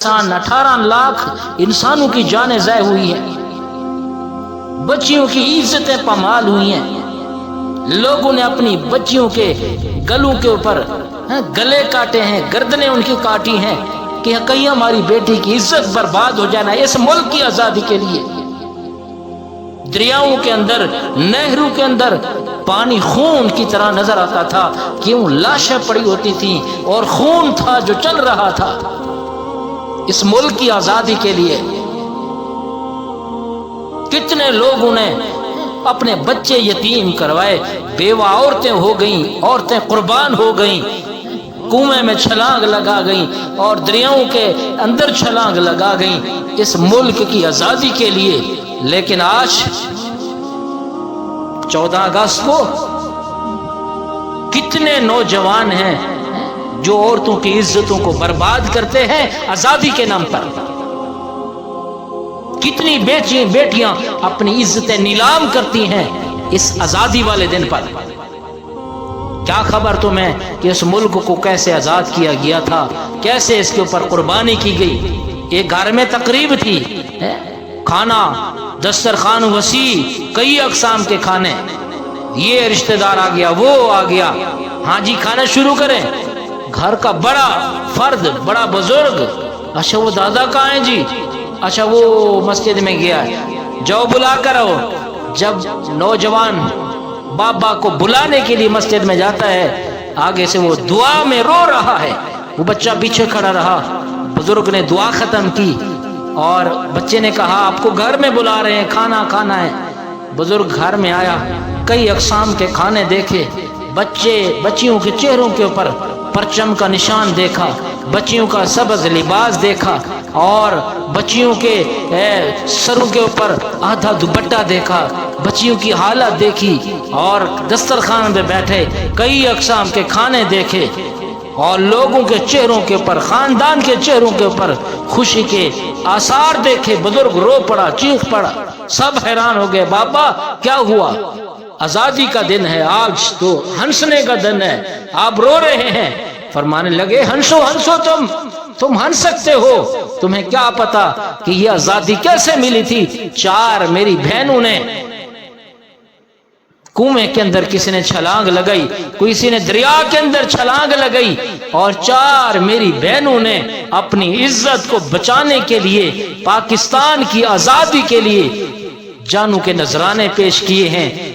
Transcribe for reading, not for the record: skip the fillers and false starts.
18 लाख इंसानों की जानें ज़ाय हुई हैं, बच्चियों की इज्जतें पमाल हुई हैं। लोगों ने अपनी बच्चियों के गलों के ऊपर गले काटे हैं, गर्दनें उनकी काटी हैं कि कहीं हमारी बेटी की इज्जत बर्बाद हो जाना। इस मुल्क की आजादी के लिए दरियाओं के अंदर, नहरों के अंदर पानी खून की तरह नजर आता था, क्यों लाशें पड़ी होती थी और खून था जो चल रहा था। इस मुल्क की आजादी के लिए कितने लोगों ने अपने बच्चे यतीम करवाए, बेवा औरतें हो गईं, औरतें कुर्बान हो गईं, कुएं में छलांग लगा गईं और दरियाओं के अंदर छलांग लगा गईं इस मुल्क की आजादी के लिए। लेकिन आज 14 अगस्त को कितने नौजवान हैं जो औरतों की इज्जतों को बर्बाद करते हैं आजादी के नाम पर। कितनी बेटियां अपनी इज्जतें नीलाम करती हैं इस आजादी वाले दिन पर। क्या खबर तुम्हें कि इस मुल्क को कैसे आजाद किया गया था, कैसे इसके ऊपर कुर्बानी की गई। एक घर में तकरीब थी, खाना दस्तरखान वसी, कई अकसाम के खाने, ये रिश्तेदार आ गया, वो आ गया, हाँ जी खाना शुरू करें। घर का बड़ा फर्द, बड़ा बुजुर्ग, अच्छा वो दादा कहाँ हैं जी, अच्छा वो मस्जिद में गया है, जाओ बुला कर आओ। जब नौजवान बाबा को बुलाने के लिए मस्जिद में जाता है, आगे से वो दुआ में रो रहा है, वो बच्चा पीछे खड़ा रहा। बुजुर्ग ने दुआ खत्म की और बच्चे ने कहा आपको घर में बुला रहे हैं, खाना खाना है। बुजुर्ग घर में आया, कई अकसाम के खाने देखे, बच्चियों के चेहरों के ऊपर परचम का निशान देखा, बच्चियों का सब्ज लिबास देखा और बच्चियों के सरों के ऊपर आधा दुपट्टा देखा, बच्चियों की हालत देखी और दस्तरखान पे बैठे कई अकसाम के खाने देखे और लोगों के चेहरों के ऊपर, खानदान के चेहरों के ऊपर खुशी के आसार देखे। बुजुर्ग रो पड़ा, चीख पड़ा, सब हैरान हो गए, बाबा क्या हुआ? आजादी का दिन है, आज तो हंसने का दिन है, आप रो रहे हैं। फरमाने लगे हंसो हंसो, तुम हंस सकते हो, तुम्हें क्या पता कि ये आजादी कैसे मिली थी। 4 मेरी बहनों ने कुएं के अंदर किसी ने छलांग लगाई, किसी ने दरिया के अंदर छलांग लगाई और 4 मेरी बहनों ने अपनी इज्जत को बचाने के लिए, पाकिस्तान की आजादी के लिए जानों के नजराने पेश किए हैं।